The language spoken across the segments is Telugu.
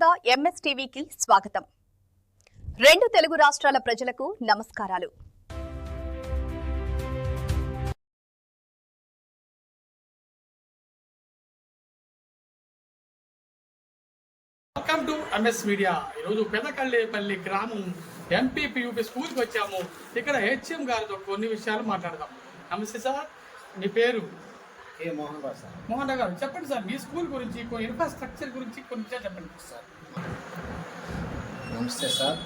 ప్రేక్షకులారా, ఎంఎస్ టీవీకి స్వాగతం. రెండు తెలుగు రాష్ట్రాల ప్రజలకు నమస్కారాలు. Welcome to MS media. ఈరోజు పెదకళ్ళేపల్లి గ్రామం ఎంపీపీయూపీ స్కూల్కి వచ్చాము. ఇక్కడ హెచ్ఎం గారితో కొన్ని విషయాలు మాట్లాడదాం. నమస్తే సార్, మీ పేరు? మోహన్ రావు సార్. మోహన్ రావు గారు, చెప్పండి సార్, మీ స్కూల్ గురించి, కొన్ని ఇన్ఫ్రాస్ట్రక్చర్ గురించి కొన్ని విషయాలు చెప్పండి సార్. నమస్తే సార్,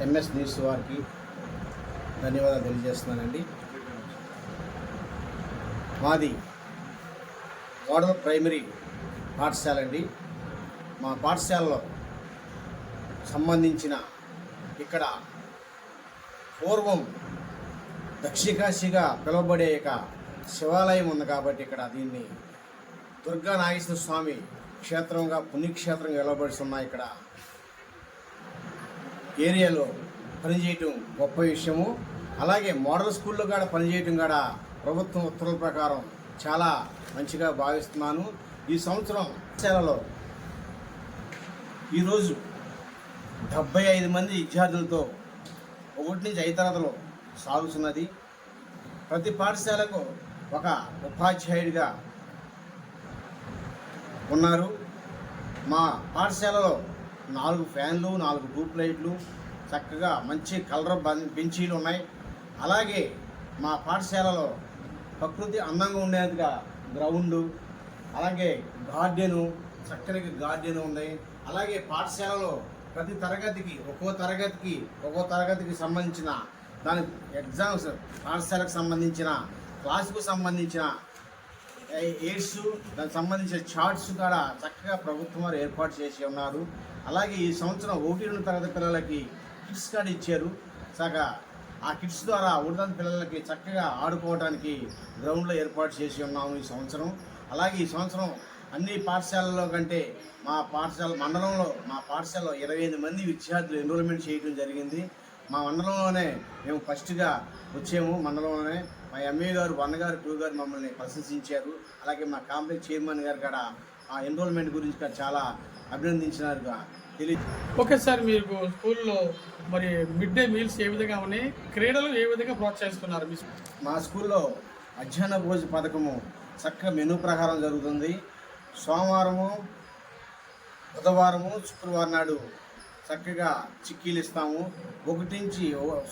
ఎంఎస్ న్యూస్ వారికి ధన్యవాదాలు తెలియజేస్తున్నానండి. మాది మోడల్ ప్రైమరీ పాఠశాల అండి. మా పాఠశాలలో సంబంధించిన ఇక్కడ పూర్వం దక్షికాశిగా పిలువబడే శివాలయం ఉంది కాబట్టి ఇక్కడ దీన్ని దుర్గా నాగేశ్వర స్వామి క్షేత్రంగా పుణ్యక్షేత్రంగా వెలువబడుతున్న ఇక్కడ ఏరియాలో పనిచేయటం గొప్ప విషయము. అలాగే మోడల్ స్కూల్లో కూడా పనిచేయటం కూడా ప్రభుత్వం ఉత్తర్వుల ప్రకారం చాలా మంచిగా భావిస్తున్నాను. ఈ సంవత్సరం పాఠశాలలో ఈరోజు 75 మంది విద్యార్థులతో 1 నుంచి 5 తరగతులు సాగుతున్నది. ప్రతి పాఠశాలకు ఒక ఉపాధ్యాయుడిగా ఉన్నారు. మా పాఠశాలలో 4 ఫ్యాన్లు, 4 ట్యూబ్ లైట్లు, చక్కగా మంచి కలర్ బెంచీలు ఉన్నాయి. అలాగే మా పాఠశాలలో ప్రకృతి అందంగా ఉండేదిగా గ్రౌండు, అలాగే గార్డెను, చక్కని గార్డెన్ ఉంది. అలాగే పాఠశాలలో ప్రతి తరగతికి ఒక్కో తరగతికి సంబంధించిన దాని ఎగ్జామ్స్, పాఠశాలకు సంబంధించిన క్లాసుకు సంబంధించిన ఎయిడ్స్, దానికి సంబంధించిన చార్ట్స్ కూడా చక్కగా ప్రభుత్వం వారు ఏర్పాటు చేసి ఉన్నారు. అలాగే ఈ సంవత్సరం 1-2 తరగతి పిల్లలకి కిట్స్ కార్డు ఇచ్చారు. చక్కగా ఆ కిట్స్ ద్వారా 1 తరగతి పిల్లలకి చక్కగా ఆడుకోవడానికి గ్రౌండ్లో ఏర్పాటు చేసి ఉన్నాము ఈ సంవత్సరం. అలాగే ఈ సంవత్సరం అన్ని పాఠశాలల్లో కంటే మా పాఠశాలలో 25 మంది విద్యార్థులు ఎన్రోల్మెంట్ చేయడం జరిగింది. మా మండలంలోనే మేము ఫస్ట్గా వచ్చాము. మండలంలోనే మా ఎంఏ గారు 1 గారు 2 గారు మమ్మల్ని ప్రశంసించారు. అలాగే మా కాంప్లెక్స్ చైర్మన్ గారు కూడా ఆ ఎన్రోల్మెంట్ గురించి చాలా అభినందించినారుగా ఓకే సార్, మీరు స్కూల్లో మరి మిడ్ డే మీల్స్ ఏ విధంగా ఉన్నాయి, క్రీడలు ఏ విధంగా ప్రోత్సహిస్తున్నారు? మా స్కూల్లో మధ్యాహ్న భోజన పథకము చక్కగా మెనూ ప్రకారం జరుగుతుంది. సోమవారము, బుధవారము, శుక్రవారం నాడు చక్కగా చిక్కీలు ఇస్తాము.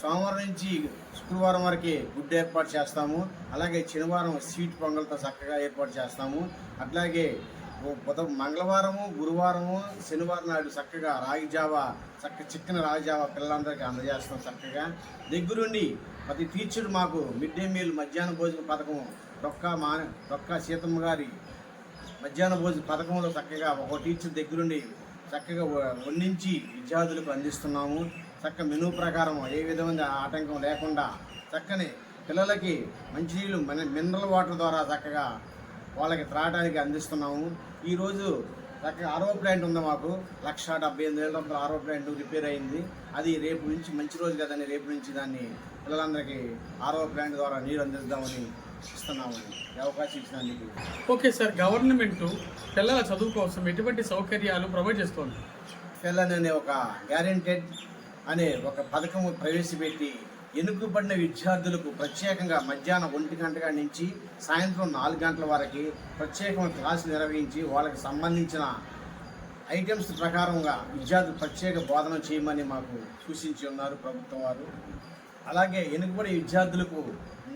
సోమవారం నుంచి శుక్రవారం వరకు గుడ్డ ఏర్పాటు చేస్తాము. అలాగే శనివారం స్వీట్ పొంగల్తో చక్కగా ఏర్పాటు చేస్తాము. అట్లాగే మంగళవారము, గురువారము, శనివారం నాడు చక్కగా చిక్కని రాగి జావా పిల్లలందరికీ అందజేస్తాం. చక్కగా దగ్గరుండి ప్రతి టీచర్ మాకు మిడ్ డే మీల్ మధ్యాహ్న భోజన పథకం డొక్కా సీతమ్మ గారి మధ్యాహ్న భోజన పథకంలో చక్కగా ఒక టీచర్ దగ్గరుండి చక్కగా వండించి విద్యార్థులకు అందిస్తున్నాము. చక్కగా మెనూ ప్రకారం ఏ విధమైన ఆటంకం లేకుండా చక్కని పిల్లలకి మంచినీళ్ళు మినరల్ వాటర్ ద్వారా చక్కగా వాళ్ళకి త్రాగడానికి అందిస్తున్నాము. ఈరోజు చక్కగా ఆర్ఓ ప్లాంట్ ఉంది. మాకు 1,78,000 ఆర్ఓ ప్లాంట్ రిపేర్ అయింది. అది రేపు నుంచి మంచి రోజు కదండి, రేపు నుంచి దాన్ని పిల్లలందరికీ ఆర్ఓ ప్లాంట్ ద్వారా నీరు అందిద్దామని ఇస్తున్నాము. అవకాశం ఇచ్చినందుకు. ఓకే సార్, గవర్నమెంట్ పిల్లల చదువు కోసం ఎటువంటి సౌకర్యాలు ప్రొవైడ్ చేస్తుంది? పిల్లలని ఒక గ్యారెంటెడ్ అనే ఒక పథకం ప్రవేశపెట్టి ఎన్నుకబడిన విద్యార్థులకు ప్రత్యేకంగా మధ్యాహ్నం 1 గంట నుంచి సాయంత్రం 4 గంటల వరకు ప్రత్యేకమైన క్లాసులు నిర్వహించి వాళ్ళకి సంబంధించిన ఐటమ్స్ ప్రకారంగా విద్యార్థులు ప్రత్యేక బోధన చేయమని మాకు సూచించి ఉన్నారు ప్రభుత్వం వారు. అలాగే ఎన్నుకబడే విద్యార్థులకు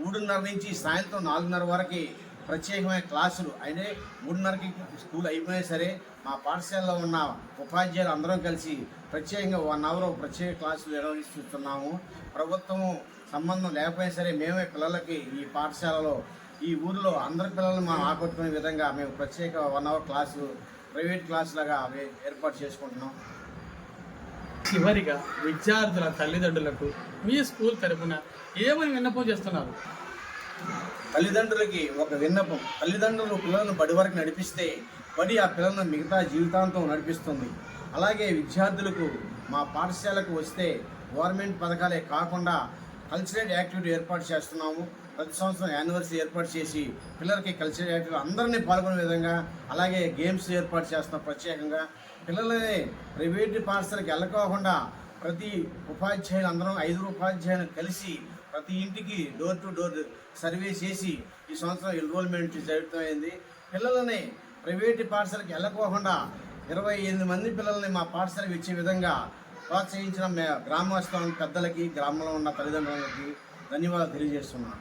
3:30 నుంచి సాయంత్రం 4:30 వరకు ప్రత్యేకమైన క్లాసులు అయినా 3:30కి స్కూల్ అయిపోయినా సరే మా పాఠశాలలో ఉన్న ఉపాధ్యాయులు అందరం కలిసి ప్రత్యేకంగా 1 అవర్ ప్రత్యేక క్లాసులు నిర్వహిస్తున్నాము. ప్రభుత్వము సంబంధం లేకపోయినా సరే మేమే పిల్లలకి ఈ పాఠశాలలో ఈ ఊరిలో అందరి పిల్లలను మనం ఆకట్టుకునే విధంగా మేము ప్రత్యేక 1 అవర్ క్లాసు ప్రైవేట్ క్లాసులాగా ఏర్పాటు చేసుకుంటున్నాం. చివరిగా విద్యార్థుల తల్లిదండ్రులకు మీ స్కూల్ తరఫున ఏమని విన్నపం చేస్తున్నారు? తల్లిదండ్రులకి ఒక విన్నపం. తల్లిదండ్రులు పిల్లలను బడి వరకు నడిపిస్తే బడి ఆ పిల్లలను మిగతా జీవితాంతం నడిపిస్తుంది. అలాగే విద్యార్థులకు మా పాఠశాలకు వస్తే గవర్నమెంట్ పథకాలే కాకుండా కల్చరల్ యాక్టివిటీ ఏర్పాటు చేస్తున్నాము. ప్రతి సంవత్సరం యానివర్సరీ ఏర్పాటు చేసి పిల్లలకి కల్చరల్ యాక్టివిటీ అందరినీ పాల్గొనే విధంగా, అలాగే గేమ్స్ ఏర్పాటు చేస్తున్నాం. ప్రత్యేకంగా పిల్లలని ప్రైవేటు పాఠశాలకు వెళ్ళకోకుండా ప్రతి ఉపాధ్యాయులు అందరం 5 ఉపాధ్యాయులు కలిసి ప్రతి ఇంటికి డోర్ టు డోర్ సర్వే చేసి ఈ సంవత్సరం ఎన్రోల్మెంట్ జరుగుతుంది. పిల్లలని ప్రైవేటు పాఠశాలకు వెళ్ళకోకుండా 28 మంది పిల్లల్ని మా పాఠశాలకు ఇచ్చే విధంగా ప్రోత్సహించిన గ్రామస్తుల పెద్దలకి, గ్రామంలో ఉన్న తల్లిదండ్రులకి ధన్యవాదాలు తెలియజేస్తున్నాను.